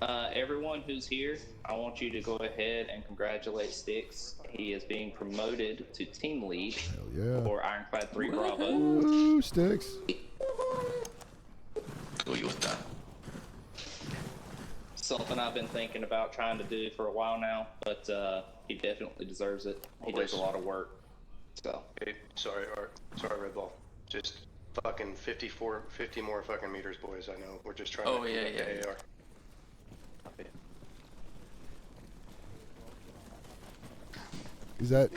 Everyone who's here, I want you to go ahead and congratulate Sticks. He is being promoted to team lead for Ironclad 3 Bravo. Woo, Sticks. Go you with that. Something I've been thinking about trying to do for a while now, but he definitely deserves it. He does a lot of work. So. Hey, sorry, Red Ball. Just fucking 50 more fucking meters, boys. I know. We're just trying to get the AR. Is that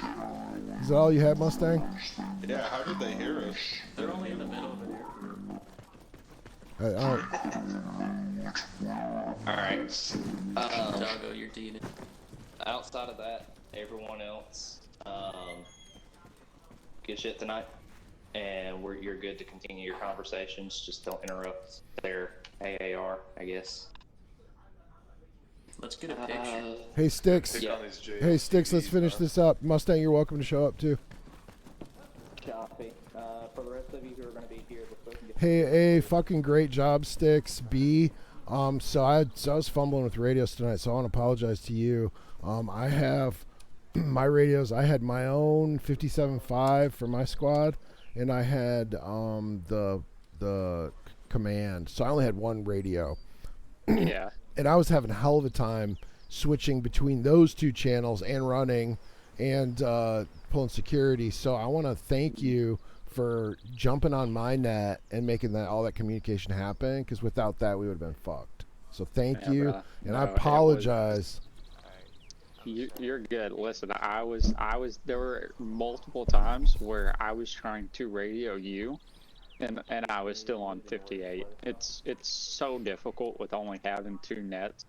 all you had, Mustang? Yeah, how did they hear us? They're only in the middle of it. Alright. Doggo, you're deed. Outside of that, everyone else, good shit tonight. And you're good to continue your conversations. Just don't interrupt their AAR, I guess. Let's get a picture. Hey, Sticks. Hey, Sticks, let's finish this up. Mustang, you're welcome to show up, too. Copy. For the rest of you who are going to be here, Hey, fucking great job, Sticks. B. So I was fumbling with radios tonight, so I want to apologize to you. I have my radios. I had my own 57.5 for my squad, and I had the command. So I only had one radio. Yeah. And I was having a hell of a time switching between those two channels and running and pulling security. So I want to thank you for jumping on my net and making all that communication happen, because without that we would have been fucked. So thank you, brother. And I apologize. You're good. Listen, I was there were multiple times where I was trying to radio you and I was still on 58. It's so difficult with only having two nets.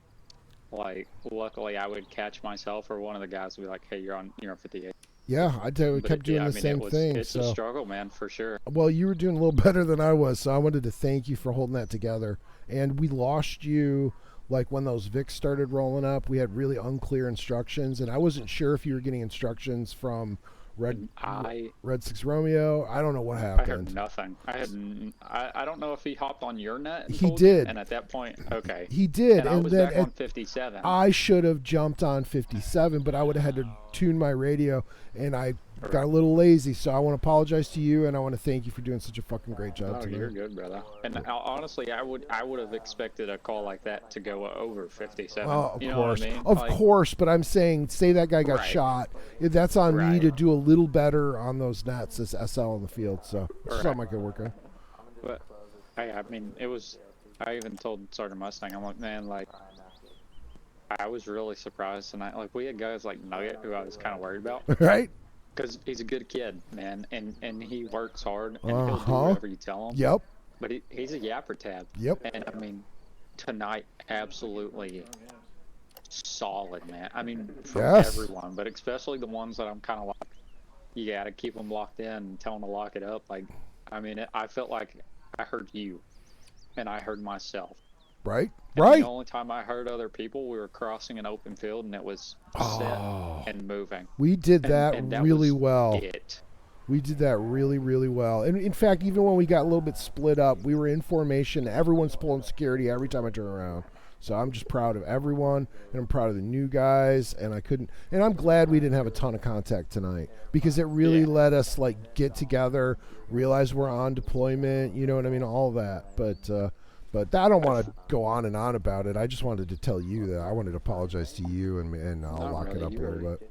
Like, luckily I would catch myself, or one of the guys would be like, hey, you're on 58. Yeah, we kept doing the same thing. It's a struggle, man, for sure. Well, you were doing a little better than I was, so I wanted to thank you for holding that together. And we lost you, like, when those Vics started rolling up. We had really unclear instructions, and I wasn't sure if you were getting instructions from Red 6 Romeo. I don't know what happened. I heard nothing. I don't know if he hopped on your net. He did. And at that point, okay. He did. And I was back on 57. I should have jumped on 57, but I would have had to tune my radio, and I got a little lazy. So I want to apologize to you, and I want to thank you for doing such a fucking great job today. You're good, brother. And honestly, I would have expected a call like that to go over 57. Oh, of course. What I mean? Of course, but I'm saying, say that guy got shot. That's on me to do a little better on those nets as SL in the field. So something I could work on. But I mean, I even told Sergeant Mustang, I'm like, man, like, I was really surprised tonight. Like, we had guys like Nugget, who I was kind of worried about. Right? Because he's a good kid, man, and he works hard, and he'll do whatever you tell him. Yep. But he's a yapper tab. Yep. And, I mean, tonight, absolutely solid, man. I mean, from everyone, but especially the ones that I'm kind of like, you got to keep them locked in and tell them to lock it up. Like, I mean, I felt like I heard you, and I heard myself. Right. And the only time I heard other people, we were crossing an open field, and it was set and moving. We did that, and really well. It. We did that really, really well. And in fact, even when we got a little bit split up, we were in formation. Everyone's pulling security every time I turn around. So I'm just proud of everyone, and I'm proud of the new guys. And I'm glad we didn't have a ton of contact tonight, because it really let us like get together, realize we're on deployment. You know what I mean? All that. But I don't want to go on and on about it. I just wanted to tell you that I wanted to apologize to you, and I'll lock it up a little bit.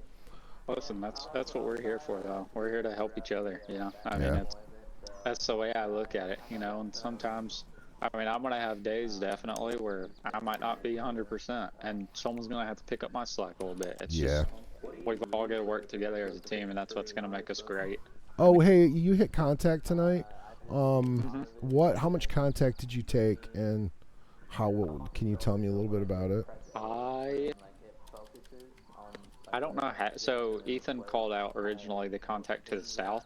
Listen, that's what we're here for, though. We're here to help each other. You know, I mean, that's the way I look at it. You know, and sometimes, I mean, I'm gonna have days definitely where I might not be 100%, and someone's gonna have to pick up my slack a little bit. It's just, we've all got to work together as a team, and that's what's gonna make us great. Oh, hey, you hit contact tonight. How much contact did you take, and can you tell me a little bit about it? I don't know how. So Ethan called out originally the contact to the south.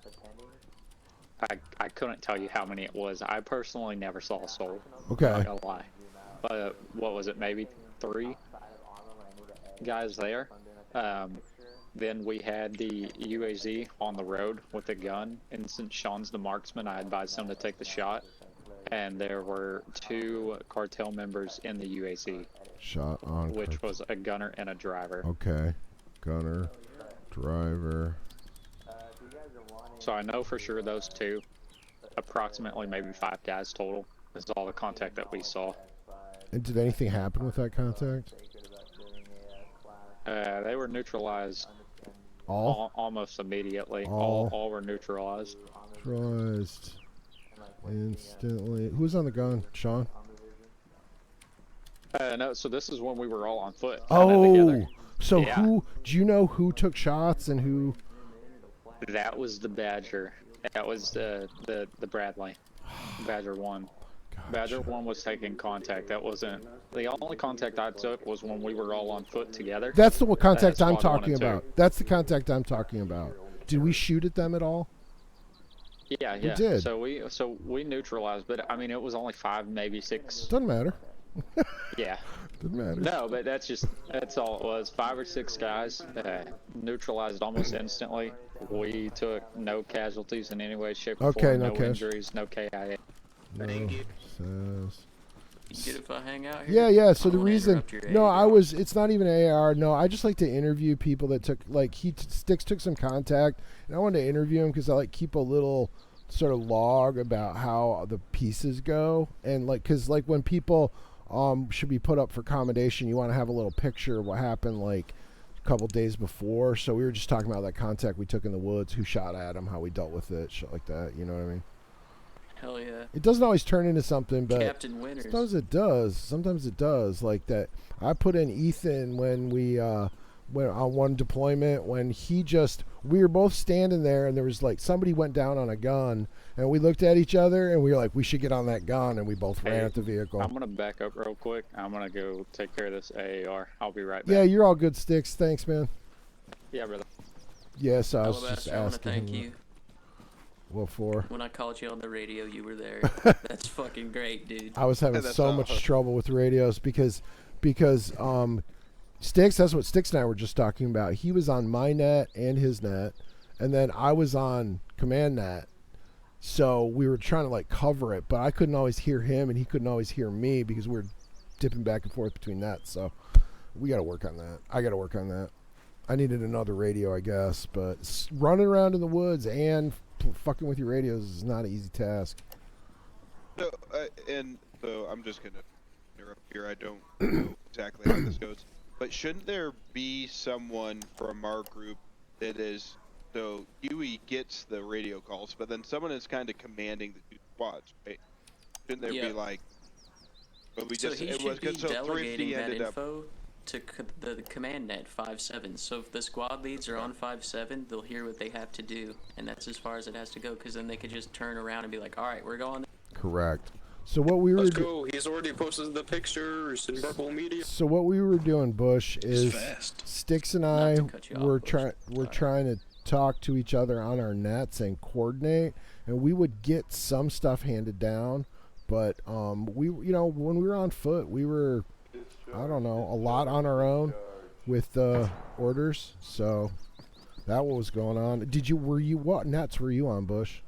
I couldn't tell you how many it was. I personally never saw a soul. Okay. I'm not gonna lie. But what was it? Maybe 3 guys there. Then we had the UAZ on the road with a gun, and since Sean's the marksman, I advised him to take the shot. and there were 2 cartel members in the UAC, Shot on. which was a gunner and a driver. Okay. Gunner, driver. So I know for sure those 2, approximately maybe 5 guys total, is all the contact that we saw. And did anything happen with that contact? They were neutralized almost immediately. All were neutralized. Neutralized instantly. Who's on the gun? Sean? No, so this is when we were all on foot. Oh, so Yeah. who? Do you know who took shots and who? That was the Badger. That was the Bradley. Badger 1. Gotcha. Badger 1 was taking contact. That wasn't... The only contact I took was when we were all on foot together. That's the contact I'm Squad 1 talking and 2. about. That's the contact I'm talking about. Did we shoot at them at all? Yeah. We did. So we neutralized, but I mean it was only 5, maybe 6. Doesn't matter. Yeah. Doesn't matter. No, but that's all it was. 5 or 6 guys neutralized almost instantly. We took no casualties in any way, shape, or form. no injuries, no KIA. No, says. You good if I hang out here? Yeah. So I the don't wanna reason, interrupt your no, AR. it's not even AR. No, I just like to interview people that took, like, Sticks took some contact, and I wanted to interview him because I like keep a little sort of log about how the pieces go, and like, cause like when people should be put up for commendation, you want to have a little picture of what happened like a couple days before. So we were just talking about that contact we took in the woods, who shot at him, how we dealt with it, shit like that. You know what I mean? Hell yeah. It doesn't always turn into something, but Captain Winners. sometimes it does. Sometimes it does. Like that, I put in Ethan when we went on one deployment, when we were both standing there, and there was like somebody went down on a gun, and we looked at each other, and we were like, we should get on that gun, and we both ran at the vehicle. I'm gonna back up real quick. I'm gonna go take care of this AAR. I'll be right back. Yeah, you're all good, Sticks. Thanks, man. Yeah, brother. Yes, I was just Alabaster, I want to asking. thank him you. What for? When I called you on the radio, you were there. That's fucking great, dude. I was having That's so awesome. much trouble with radios because Sticks, that's what Sticks and I were just talking about. He was on my net and his net, and then I was on command net. So we were trying to like cover it, but I couldn't always hear him and he couldn't always hear me because we were dipping back and forth between nets. So we got to work on that. I got to work on that. I needed another radio, I guess, but running around in the woods and fucking with your radios is not an easy task. So, so I'm just gonna interrupt here. I don't know exactly how this goes, but shouldn't there be someone from our group that is, so Huey gets the radio calls, but then someone is kind of commanding the 2 squads, right? Shouldn't there be like? But we So just he it should was be good. So delegating Thrifty that ended up. info to the command net 5-7. So if the squad leads are on 5-7, they'll hear what they have to do, and that's as far as it has to go. Because then they could just turn around and be like, "All right, we're going." Correct. So what we were Let's go. He's already posted the pictures in Purple Media. So what we were doing, Bush, is fast. Sticks and I Not to cut you off, were Bush. trying to talk to each other on our nets and coordinate, and we would get some stuff handed down, but we, you know, when we were on foot, we were, I don't know, a lot on our own with the orders. So that was going on. What nets were you on, Bush?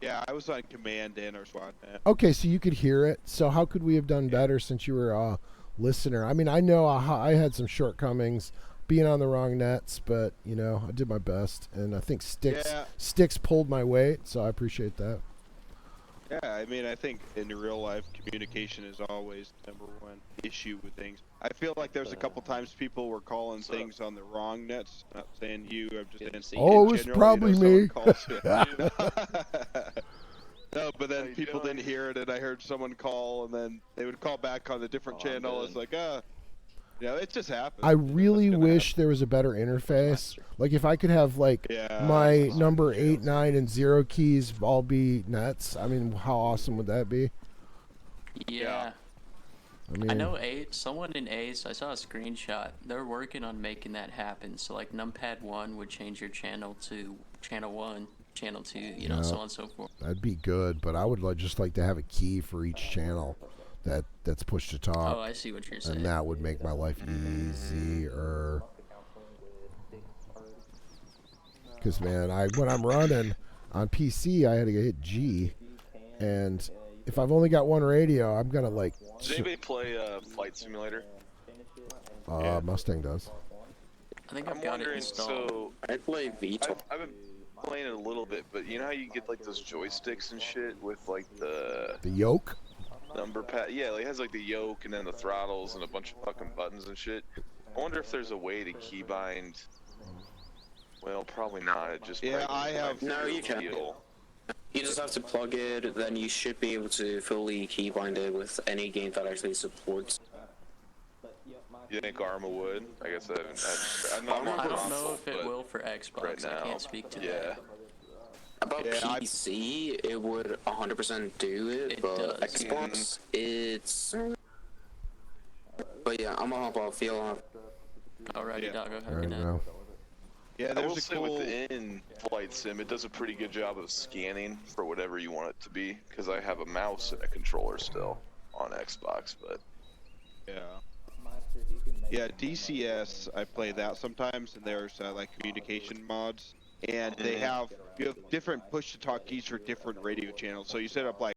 Yeah, I was on command and our squad net. Okay, so you could hear it. So how could we have done better since you were a listener? I mean, I know I had some shortcomings being on the wrong nets, but you know, I did my best, and I think Sticks pulled my weight, so I appreciate that. Yeah, I mean, I think in real life, communication is always the #1 issue with things. I feel like there's a couple times people were calling things on the wrong nets. Not saying you, I'm just saying. Oh, it was generally, probably someone me. calls you. No, but then people didn't hear it, and I heard someone call, and then they would call back on a different channel. It's like, you know, it just happens. I really wish there was a better interface. Like if I could have like my number 8, 9, and 0 keys all be nets. I mean, how awesome would that be? Yeah. I mean, I know someone in Ace, I saw a screenshot. They're working on making that happen. So like numpad 1 would change your channel to channel 1, channel 2, you know, so on and so forth. That'd be good, but I would just like to have a key for each channel that's pushed to top. Oh, I see what you're saying. And that would make my life easier. Because man, when I'm running on PC, I had to hit G, And if I've only got one radio, I'm gonna like. Does anybody play Flight Simulator? Mustang does. I think I've got it installed. So I play VTOL. I've been playing it a little bit, but you know how you get like those joysticks and shit with like the yoke number pad? Yeah, like, it has like the yoke and then the throttles and a bunch of fucking buttons and shit. I wonder if there's a way to keybind. Well, probably not. It just I have. No, you can. You just have to plug it, then you should be able to fully keybind it with any game that actually supports. You think Arma would? I guess I'm I don't know if it will for Xbox. Right now, I can't speak to yeah. that. About PC, it would 100% do it, but does. Xbox, it's... But yeah, I'm gonna hop off, feel off. Alrighty, dog, go ahead. There you go. Yeah, I will there's a say cool. within Flight Sim, it does a pretty good job of scanning for whatever you want it to be. Because I have a mouse and a controller still on Xbox, but Yeah. Yeah, DCS, I play that sometimes, and there's like communication mods, and they have, you have different push-to-talk keys for different radio channels. So you set up like